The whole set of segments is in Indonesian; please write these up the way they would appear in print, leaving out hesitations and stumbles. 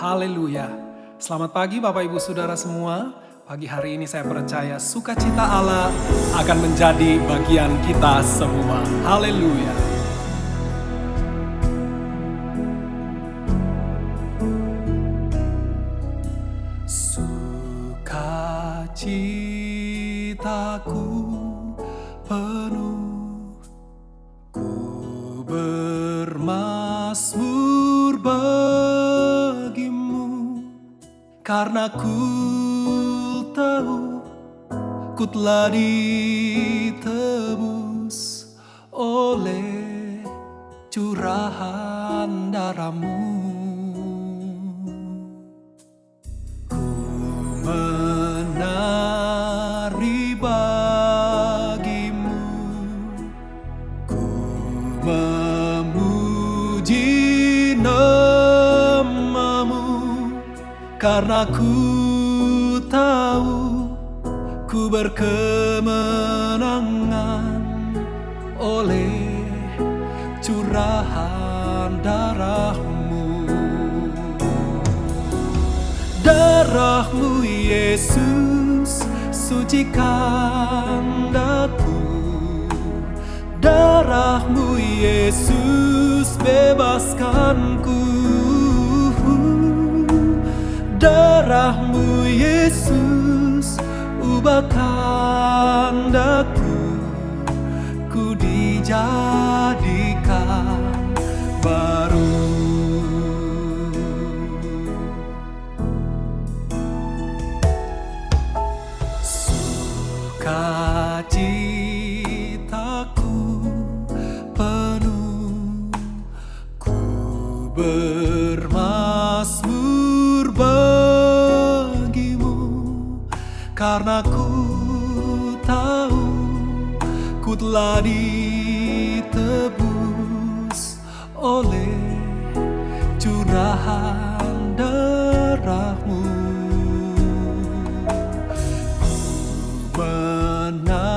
Haleluya. Selamat pagi Bapak Ibu Saudara semua. Pagi hari ini saya percaya sukacita Allah akan menjadi bagian kita semua. Haleluya. Sukacitaku penuh, ku bermazmur bagimu, karena ku tahu ku telah ditebus oleh curahan darah-Mu. Ku menari bagimu, ku memuji nama-Mu, karena ku tahu ku berkemenangan oleh curahan darah-Mu. Darah-Mu Yesus sucikan daku, darah-Mu Yesus bebaskanku, darah-Mu Yesus ubahkan daku, ku dijadikan baru. Sukacitaku penuh, ku bermazmur bagimu, karena ku tahu ku telah ditebus oleh curahan darah-Mu. Ku menari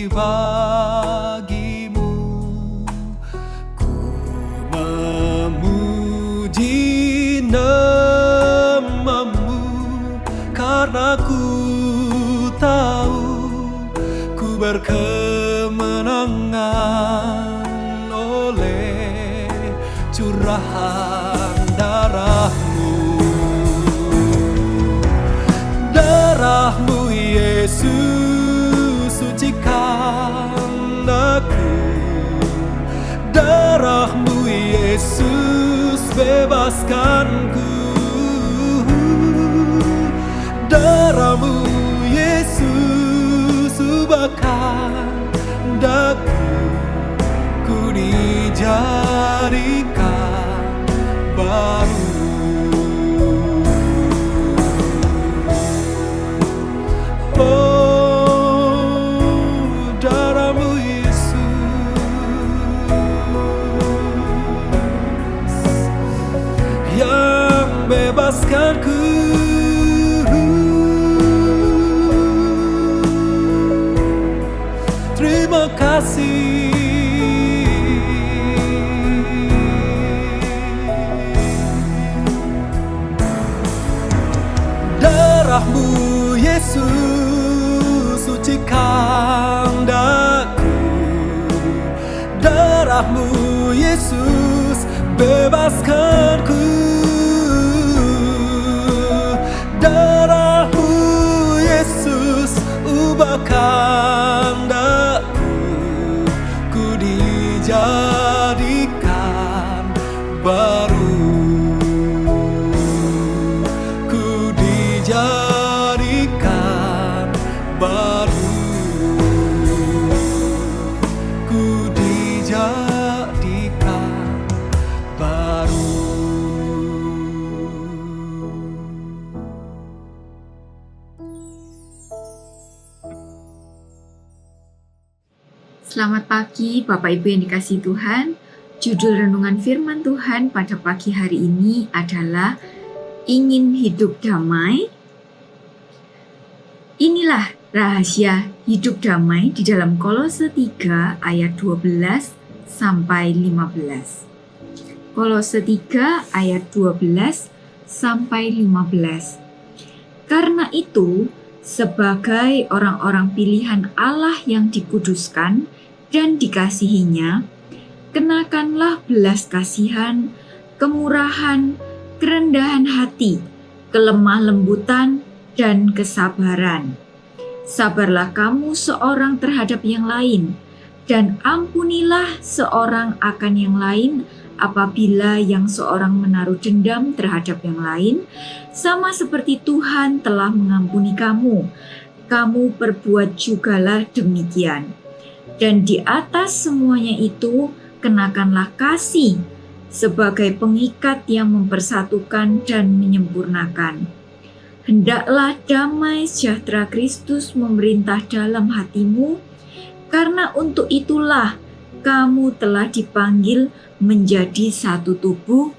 bagimu, ku memuji nama-Mu, karena ku tahu ku berkemenangan oleh curahan darah-Mu. Darah-Mu Yesus sucikan aku, darah-Mu Yesus bebaskanku, darah-Mu Yesus ubahkan daku, ku dijadikan baru. Oh, darah-Mu Yesus yang bebaskanku. Terima kasih. Darah-Mu Yesus sucikan daku, darah-Mu Yesus bebaskanku, darah-Mu Yesus ubahkan daku, ku dijadikan baru, ku dijadikan baru, ku dijadikan baru. Selamat pagi Bapak Ibu yang dikasihi Tuhan. Judul renungan firman Tuhan pada pagi hari ini adalah ingin hidup damai. Inilah rahasia hidup damai di dalam Kolose 3 ayat 12 sampai 15. Kolose 3 ayat 12 sampai 15. Karena itu, sebagai orang-orang pilihan Allah yang dikuduskan dan dikasihinya, kenakanlah belas kasihan, kemurahan, kerendahan hati, kelemah lembutan, dan kesabaran. Sabarlah kamu seorang terhadap yang lain, dan ampunilah seorang akan yang lain apabila yang seorang menaruh dendam terhadap yang lain, sama seperti Tuhan telah mengampuni kamu, kamu perbuat jugalah demikian. Dan di atas semuanya itu, kenakanlah kasih sebagai pengikat yang mempersatukan dan menyempurnakan. Hendaklah damai sejahtera Kristus memerintah dalam hatimu, karena untuk itulah kamu telah dipanggil menjadi satu tubuh,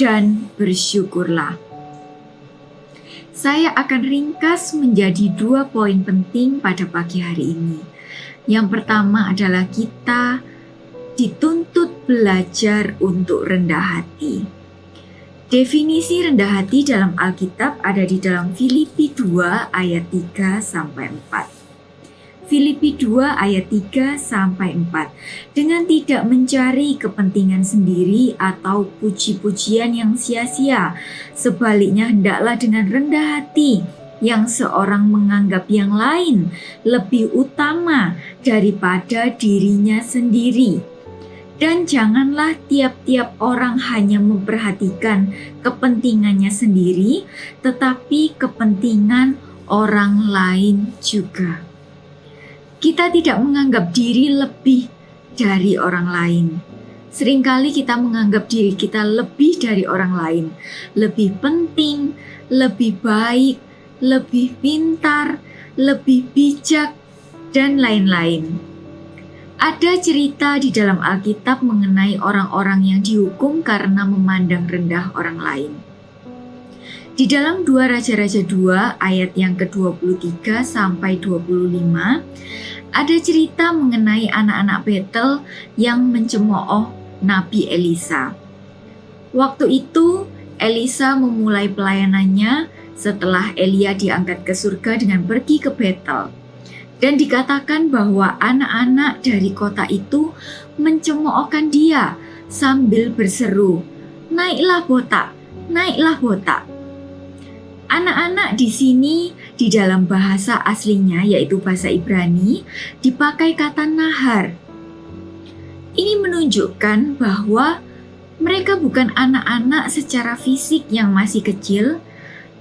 dan bersyukurlah. Saya akan ringkas menjadi 2 poin penting pada pagi hari ini. Yang pertama adalah kita dituntut belajar untuk rendah hati. Definisi rendah hati dalam Alkitab ada di dalam Filipi 2 ayat 3 sampai 4. Filipi 2 ayat 3 sampai 4. Dengan tidak mencari kepentingan sendiri atau puji-pujian yang sia-sia, sebaliknya hendaklah dengan rendah hati yang seorang menganggap yang lain lebih utama daripada dirinya sendiri. Dan janganlah tiap-tiap orang hanya memperhatikan kepentingannya sendiri, tetapi kepentingan orang lain juga. Kita tidak menganggap diri lebih dari orang lain. Seringkali kita menganggap diri kita lebih dari orang lain, lebih penting, lebih baik, lebih pintar, lebih bijak, dan lain-lain. Ada cerita di dalam Alkitab mengenai orang-orang yang dihukum karena memandang rendah orang lain. Di dalam 2 Raja-Raja 2 ayat yang ke-23 sampai 25, ada cerita mengenai anak-anak Betel yang mencemooh Nabi Elisa. Waktu itu Elisa memulai pelayanannya setelah Elia diangkat ke surga dengan pergi ke Betel. Dan dikatakan bahwa anak-anak dari kota itu mencemoohkan dia sambil berseru, "Naiklah botak, naiklah botak." Anak-anak di sini di dalam bahasa aslinya yaitu bahasa Ibrani dipakai kata nahar. Ini menunjukkan bahwa mereka bukan anak-anak secara fisik yang masih kecil,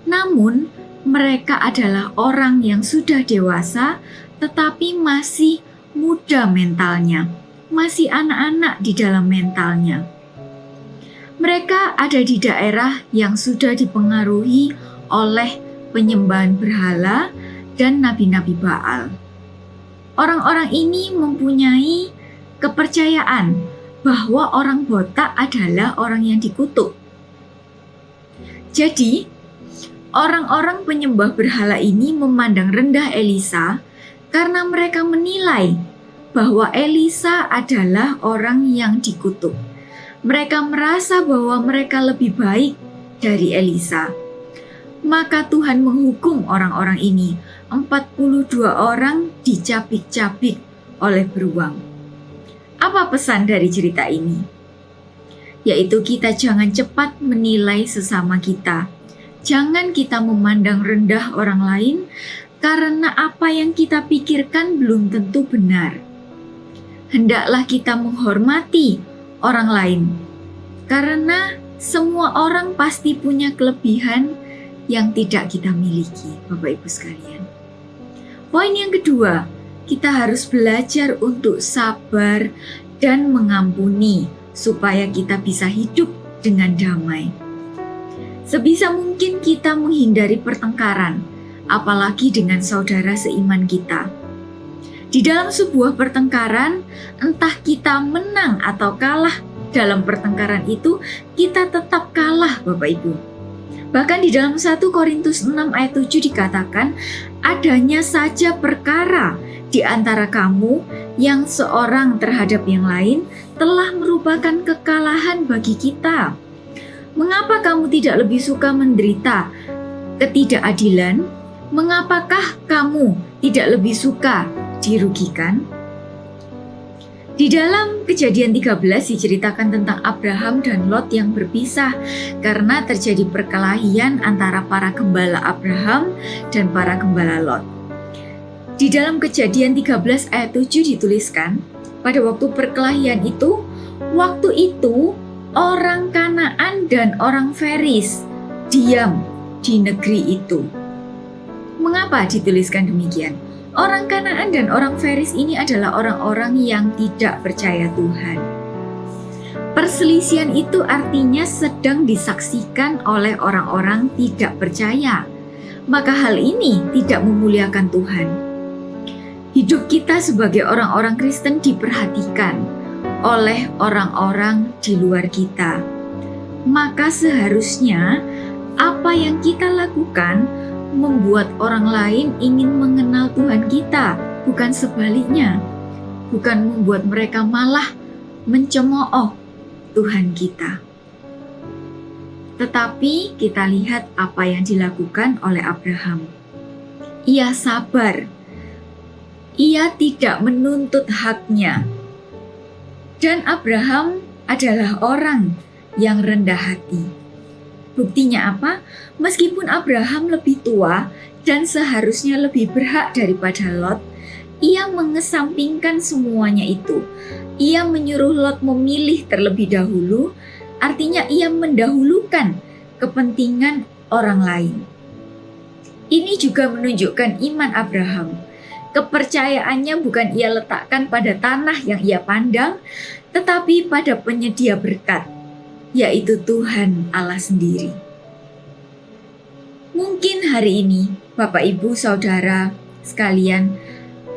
namun mereka adalah orang yang sudah dewasa tetapi masih muda mentalnya, masih anak-anak di dalam mentalnya. Mereka ada di daerah yang sudah dipengaruhi oleh penyembahan berhala dan nabi-nabi Baal. Orang-orang ini mempunyai kepercayaan bahwa orang botak adalah orang yang dikutuk. Jadi, orang-orang penyembah berhala ini memandang rendah Elisa karena mereka menilai bahwa Elisa adalah orang yang dikutuk. Mereka merasa bahwa mereka lebih baik dari Elisa. Maka Tuhan menghukum orang-orang ini. 42 orang dicapik-capik oleh beruang. Apa pesan dari cerita ini? Yaitu kita jangan cepat menilai sesama kita. Jangan kita memandang rendah orang lain karena apa yang kita pikirkan belum tentu benar. Hendaklah kita menghormati orang lain karena semua orang pasti punya kelebihan yang tidak kita miliki, Bapak Ibu sekalian. Poin yang kedua, kita harus belajar untuk sabar dan mengampuni supaya kita bisa hidup dengan damai. Sebisa mungkin kita menghindari pertengkaran, apalagi dengan saudara seiman kita. Di dalam sebuah pertengkaran, entah kita menang atau kalah dalam pertengkaran itu, kita tetap kalah, Bapak Ibu. Bahkan di dalam 1 Korintus 6 ayat 7 dikatakan, adanya saja perkara di antara kamu yang seorang terhadap yang lain telah merupakan kekalahan bagi kita. Mengapa kamu tidak lebih suka menderita ketidakadilan? Mengapakah kamu tidak lebih suka dirugikan? Di dalam Kejadian 13 diceritakan tentang Abraham dan Lot yang berpisah karena terjadi perkelahian antara para gembala Abraham dan para gembala Lot. Di dalam Kejadian 13 ayat 7 dituliskan, pada waktu perkelahian itu, waktu itu orang Kanaan dan orang Feris diam di negeri itu. Mengapa dituliskan demikian? Orang Kanaan dan orang Feris ini adalah orang-orang yang tidak percaya Tuhan. Perselisihan itu artinya sedang disaksikan oleh orang-orang tidak percaya. Maka hal ini tidak memuliakan Tuhan. Hidup kita sebagai orang-orang Kristen diperhatikan oleh orang-orang di luar kita. Maka seharusnya apa yang kita lakukan membuat orang lain ingin mengenal Tuhan kita, bukan sebaliknya. Bukan membuat mereka malah mencemooh Tuhan kita. Tetapi kita lihat apa yang dilakukan oleh Abraham. Ia sabar. Ia tidak menuntut haknya. Dan Abraham adalah orang yang rendah hati. Buktinya apa? Meskipun Abraham lebih tua dan seharusnya lebih berhak daripada Lot, ia mengesampingkan semuanya itu. Ia menyuruh Lot memilih terlebih dahulu, artinya ia mendahulukan kepentingan orang lain. Ini juga menunjukkan iman Abraham. Kepercayaannya bukan ia letakkan pada tanah yang ia pandang, tetapi pada penyedia berkat, yaitu Tuhan Allah sendiri. Mungkin hari ini, Bapak, Ibu, Saudara sekalian,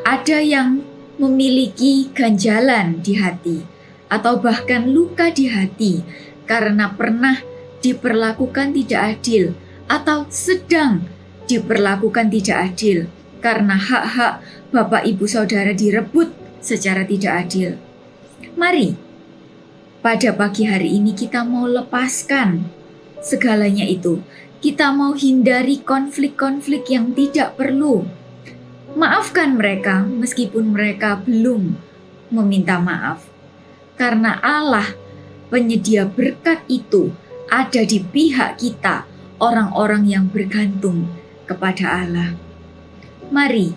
ada yang memiliki ganjalan di hati atau bahkan luka di hati karena pernah diperlakukan tidak adil atau sedang diperlakukan tidak adil karena hak-hak Bapak, Ibu, Saudara direbut secara tidak adil. Mari, pada pagi hari ini kita mau lepaskan segalanya itu. Kita mau hindari konflik-konflik yang tidak perlu. Maafkan mereka meskipun mereka belum meminta maaf. Karena Allah, penyedia berkat itu, ada di pihak kita, orang-orang yang bergantung kepada Allah. Mari,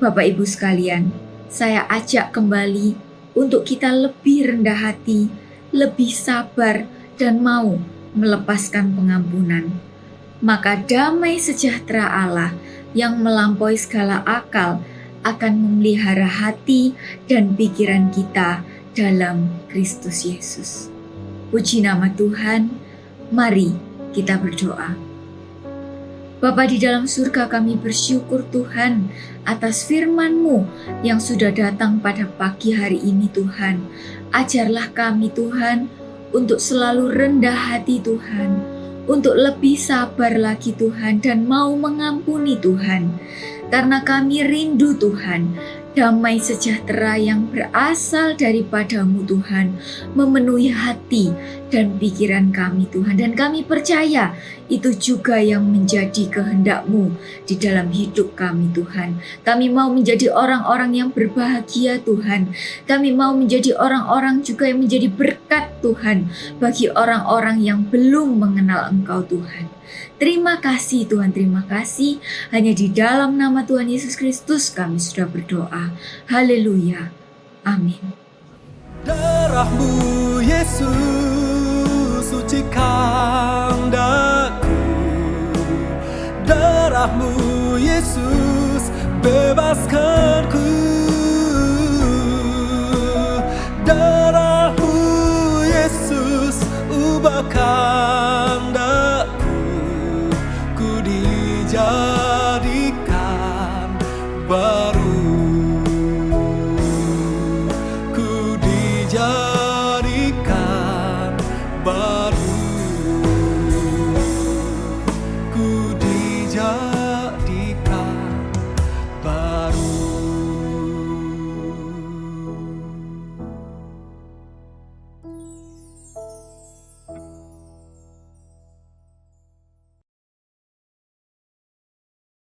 Bapak Ibu sekalian, saya ajak kembali untuk kita lebih rendah hati, lebih sabar, dan mau melepaskan pengampunan. Maka damai sejahtera Allah yang melampaui segala akal akan memelihara hati dan pikiran kita dalam Kristus Yesus. Puji nama Tuhan, mari kita berdoa. Bapa di dalam surga, kami bersyukur Tuhan atas firman-Mu yang sudah datang pada pagi hari ini Tuhan. Ajarlah kami Tuhan untuk selalu rendah hati Tuhan, untuk lebih sabar lagi Tuhan dan mau mengampuni Tuhan. Karena kami rindu Tuhan, damai sejahtera yang berasal daripada-Mu Tuhan memenuhi hati dan pikiran kami Tuhan. Dan kami percaya itu juga yang menjadi kehendak-Mu di dalam hidup kami Tuhan. Kami mau menjadi orang-orang yang berbahagia Tuhan. Kami mau menjadi orang-orang juga yang menjadi berkat Tuhan bagi orang-orang yang belum mengenal Engkau Tuhan. Terima kasih Tuhan, terima kasih. Hanya di dalam nama Tuhan Yesus Kristus kami sudah berdoa. Haleluya. Amin. Darah-Mu Yesus sucikan daku. Darah-Mu Yesus bebaskanku. Darah-Mu Yesus ubahkan